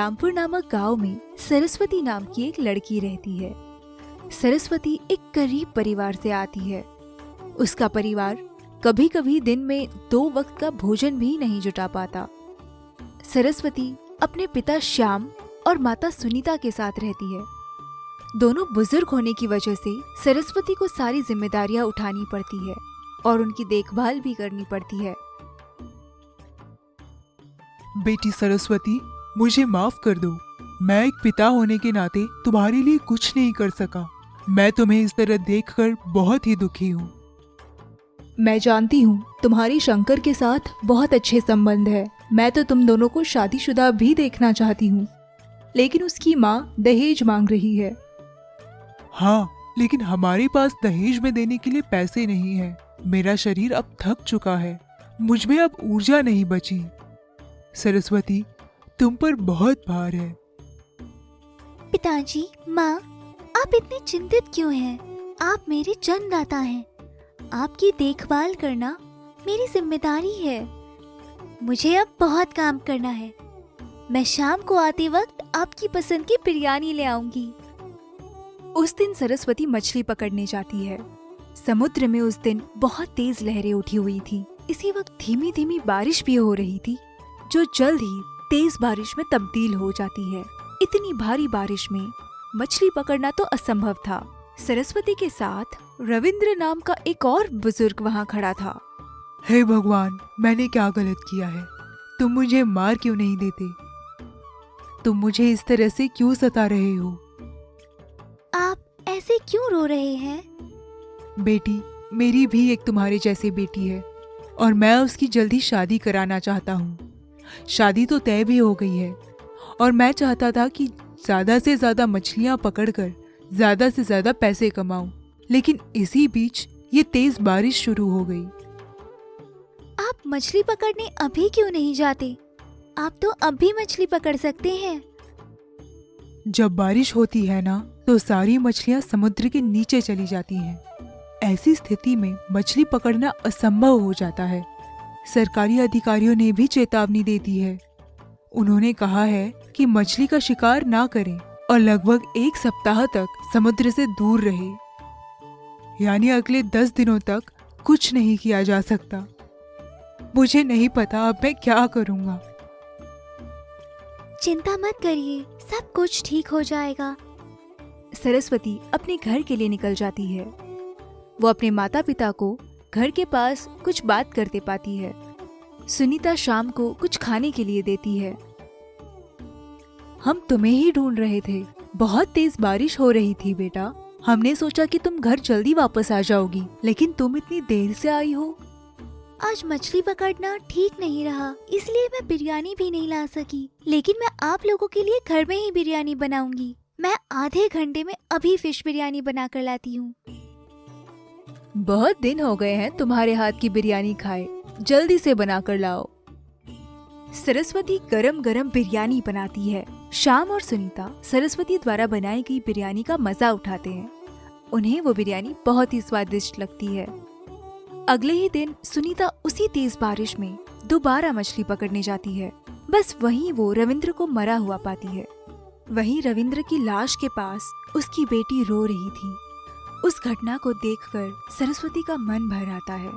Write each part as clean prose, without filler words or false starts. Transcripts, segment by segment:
रामपुर नामक गांव में सरस्वती नाम की एक लड़की रहती है। सरस्वती एक गरीब परिवार से आती है। उसका परिवार कभी कभी दिन में 2 वक्त का भोजन भी नहीं जुटा पाता। सरस्वती अपने पिता श्याम और माता सुनीता के साथ रहती है। दोनों बुजुर्ग होने की वजह से सरस्वती को सारी जिम्मेदारियां उठानी पड़ती है और उनकी देखभाल भी करनी पड़ती है। बेटी सरस्वती, मुझे माफ कर दो। मैं एक पिता होने के नाते तुम्हारे लिए कुछ नहीं कर सका। मैं तुम्हें इस तरह देखकर बहुत ही दुखी हूँ। मैं जानती हूँ तुम्हारी शंकर के साथ बहुत अच्छे संबंध है। मैं तो तुम दोनों को शादीशुदा भी देखना चाहती हूँ, लेकिन उसकी माँ दहेज मांग रही है। हाँ, लेकिन हमारे पास दहेज में देने के लिए पैसे नहीं है। मेरा शरीर अब थक चुका है। मुझ में अब ऊर्जा नहीं बची। सरस्वती, तुम पर बहुत भार है। पिताजी, माँ, आप इतने चिंतित क्यों हैं? आप मेरे जन्मदाता हैं। आपकी देखभाल करना मेरी जिम्मेदारी है। मुझे अब बहुत काम करना है। मैं शाम को आते वक्त आपकी पसंद की बिरयानी ले आऊंगी। उस दिन सरस्वती मछली पकड़ने जाती है। समुद्र में उस दिन बहुत तेज लहरें उठी हुई थी। इसी वक्त धीमी धीमी बारिश भी हो रही थी, जो जल्द ही तेज बारिश में तब्दील हो जाती है। इतनी भारी बारिश में मछली पकड़ना तो असंभव था। सरस्वती के साथ रविंद्र नाम का एक और बुजुर्ग वहाँ खड़ा था। हे भगवान, मैंने क्या गलत किया है? तुम मुझे मार क्यों नहीं देते? तुम मुझे इस तरह से क्यों सता रहे हो? आप ऐसे क्यों रो रहे हैं? बेटी, मेरी भी एक तुम्हारे जैसी बेटी है और मैं उसकी जल्दी शादी कराना चाहता हूँ। शादी तो तय भी हो गई है और मैं चाहता था कि ज्यादा से ज्यादा मछलियाँ पकड़कर ज्यादा से ज्यादा पैसे कमाऊं, लेकिन इसी बीच ये तेज बारिश शुरू हो गई। आप मछली पकड़ने अभी क्यों नहीं जाते? आप तो अभी मछली पकड़ सकते हैं। जब बारिश होती है ना, तो सारी मछलियाँ समुद्र के नीचे चली जाती हैं। ऐसी स्थिति में मछली पकड़ना असंभव हो जाता है। सरकारी अधिकारियों ने भी चेतावनी दे दी है। उन्होंने कहा है कि मछली का शिकार ना करें और लगभग 1 सप्ताह तक समुद्र से दूर रहे। यानी अगले 10 दिनों तक कुछ नहीं किया जा सकता। मुझे नहीं पता अब मैं क्या करूँगा। चिंता मत करिए, सब कुछ ठीक हो जाएगा। सरस्वती अपने घर के लिए निकल जाती है। वो अपने माता पिता को घर के पास कुछ बात करते पाती है। सुनीता शाम को कुछ खाने के लिए देती है। हम तुम्हें ही ढूंढ रहे थे। बहुत तेज बारिश हो रही थी बेटा। हमने सोचा कि तुम घर जल्दी वापस आ जाओगी, लेकिन तुम इतनी देर से आई हो। आज मछली पकड़ना ठीक नहीं रहा, इसलिए मैं बिरयानी भी नहीं ला सकी। लेकिन मैं आप लोगों के लिए घर में ही बिरयानी बनाऊंगी। मैं आधे घंटे में अभी फिश बिरयानी बनाकर लाती हूँ। बहुत दिन हो गए हैं तुम्हारे हाथ की बिरयानी खाए। जल्दी से बनाकर लाओ। सरस्वती गरम गरम बिरयानी बनाती है। श्याम और सुनीता सरस्वती द्वारा बनाई गई बिरयानी का मजा उठाते हैं। उन्हें वो बिरयानी बहुत ही स्वादिष्ट लगती है। अगले ही दिन सुनीता उसी तेज बारिश में दोबारा मछली पकड़ने जाती है। बस वहीं वो रविंद्र को मरा हुआ पाती है। वहीं रविंद्र की लाश के पास उसकी बेटी रो रही थी। उस घटना को देखकर सरस्वती का मन भर आता है।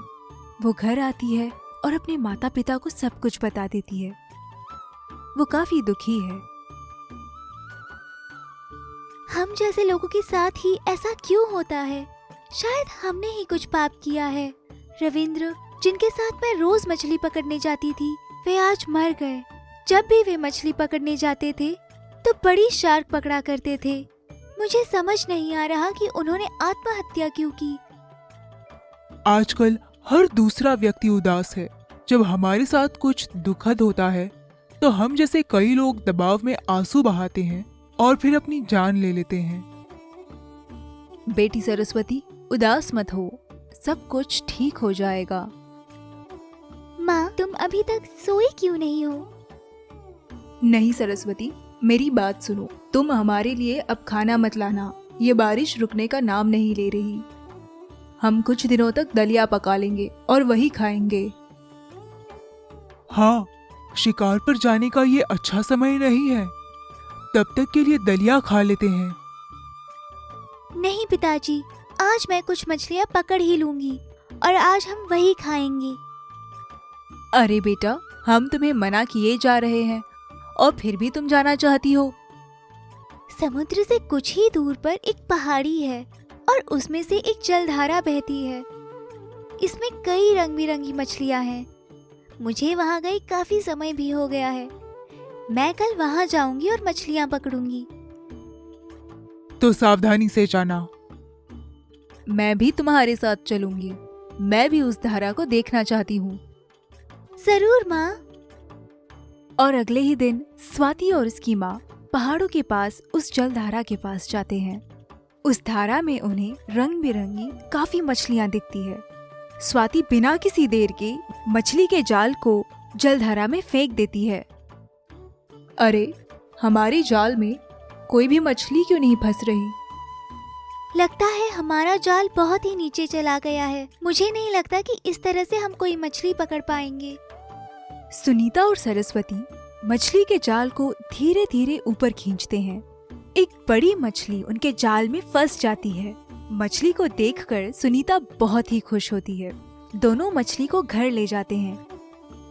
वो घर आती है और अपने माता पिता को सब कुछ बता देती है। वो काफी दुखी है। हम जैसे लोगों के साथ ही ऐसा क्यों होता है? शायद हमने ही कुछ पाप किया है। रविंद्र, जिनके साथ मैं रोज मछली पकड़ने जाती थी, वे आज मर गए। जब भी वे मछली पकड़ने जाते थे तो बड़ी शार्क पकड़ा करते थे। मुझे समझ नहीं आ रहा कि उन्होंने आत्महत्या क्यों की। आजकल हर दूसरा व्यक्ति उदास है। जब हमारे साथ कुछ दुखद होता है तो हम जैसे कई लोग दबाव में आंसू बहाते हैं और फिर अपनी जान ले लेते हैं। बेटी सरस्वती, उदास मत हो। सब कुछ ठीक हो जाएगा। माँ, तुम अभी तक सोई क्यों नहीं हो? नहीं सरस्वती, मेरी बात सुनो। तुम हमारे लिए अब खाना मत लाना। ये बारिश रुकने का नाम नहीं ले रही। हम कुछ दिनों तक दलिया पका लेंगे और वही खाएंगे। हाँ, शिकार पर जाने का ये अच्छा समय नहीं है। तब तक के लिए दलिया खा लेते हैं। नहीं पिताजी, आज मैं कुछ मछलियाँ पकड़ ही लूंगी और आज हम वही खाएंगे। अरे बेटा, हम तुम्हें मना किए जा रहे हैं और फिर भी तुम जाना चाहती हो। समुद्र से कुछ ही दूर पर एक पहाड़ी है और उसमें से एक जलधारा बहती है। इसमें कई रंग बिरंगी मछलियाँ हैं। मुझे वहाँ गए काफी समय भी हो गया है। मैं कल वहाँ जाऊंगी और मछलियाँ पकड़ूंगी। तो सावधानी से जाना। मैं भी तुम्हारे साथ चलूंगी। मैं भी उस धारा को देखना चाहती हूँ। जरूर माँ। और अगले ही दिन स्वाति और उसकी माँ पहाड़ों के पास उस जलधारा के पास जाते हैं। उस धारा में उन्हें रंग बिरंगी काफी मछलियाँ दिखती है। स्वाति बिना किसी देर के मछली के जाल को जलधारा में फेंक देती है। अरे, हमारे जाल में कोई भी मछली क्यों नहीं फंस रही? लगता है हमारा जाल बहुत ही नीचे चला गया है। मुझे नहीं लगता कि इस तरह से हम कोई मछली पकड़ पाएंगे। सुनीता और सरस्वती मछली के जाल को धीरे धीरे ऊपर खींचते हैं। एक बड़ी मछली उनके जाल में फंस जाती है। मछली को देखकर सुनीता बहुत ही खुश होती है। दोनों मछली को घर ले जाते हैं।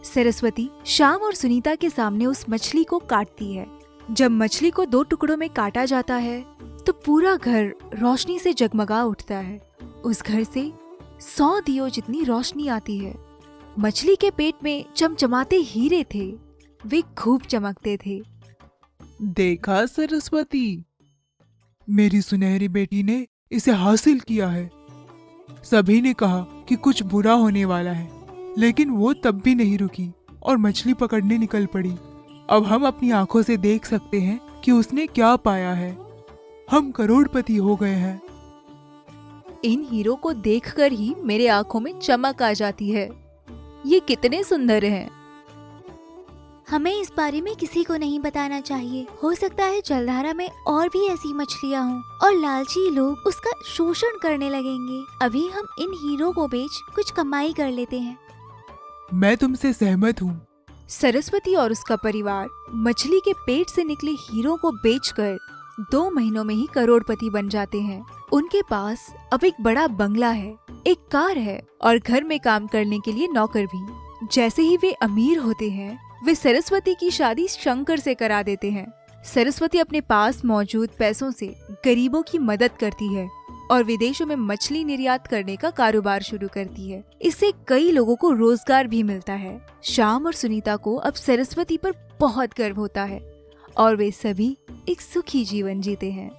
सरस्वती श्याम और सुनीता के सामने उस मछली को काटती है। जब मछली को 2 टुकड़ों में काटा जाता है तो पूरा घर रोशनी से जगमगा उठता है। उस घर से 100 दियों जितनी रोशनी आती है। मछली के पेट में चमचमाते हीरे थे। वे खूब चमकते थे। देखा सरस्वती, मेरी सुनहरी बेटी ने इसे हासिल किया है। सभी ने कहा कि कुछ बुरा होने वाला है, लेकिन वो तब भी नहीं रुकी और मछली पकड़ने निकल पड़ी। अब हम अपनी आंखों से देख सकते हैं कि उसने क्या पाया है। हम करोड़पति हो गए हैं। इन हीरो को देखकर ही मेरे आंखों में चमक आ जाती है। ये कितने सुंदर हैं। हमें इस बारे में किसी को नहीं बताना चाहिए। हो सकता है जलधारा में और भी ऐसी मछलियाँ हों और लालची लोग उसका शोषण करने लगेंगे। अभी हम इन हीरो को बेच कुछ कमाई कर लेते हैं। मैं तुमसे सहमत हूँ। सरस्वती और उसका परिवार मछली के पेट से निकले हीरो को बेचकर 2 महीनों में ही करोड़पति बन जाते हैं। उनके पास अब एक बड़ा बंगला है, एक कार है और घर में काम करने के लिए नौकर भी। जैसे ही वे अमीर होते हैं, वे सरस्वती की शादी शंकर से करा देते हैं। सरस्वती अपने पास मौजूद पैसों से गरीबों की मदद करती है और विदेशों में मछली निर्यात करने का कारोबार शुरू करती है। इससे कई लोगों को रोजगार भी मिलता है। श्याम और सुनीता को अब सरस्वती पर बहुत गर्व होता है और वे सभी एक सुखी जीवन जीते हैं।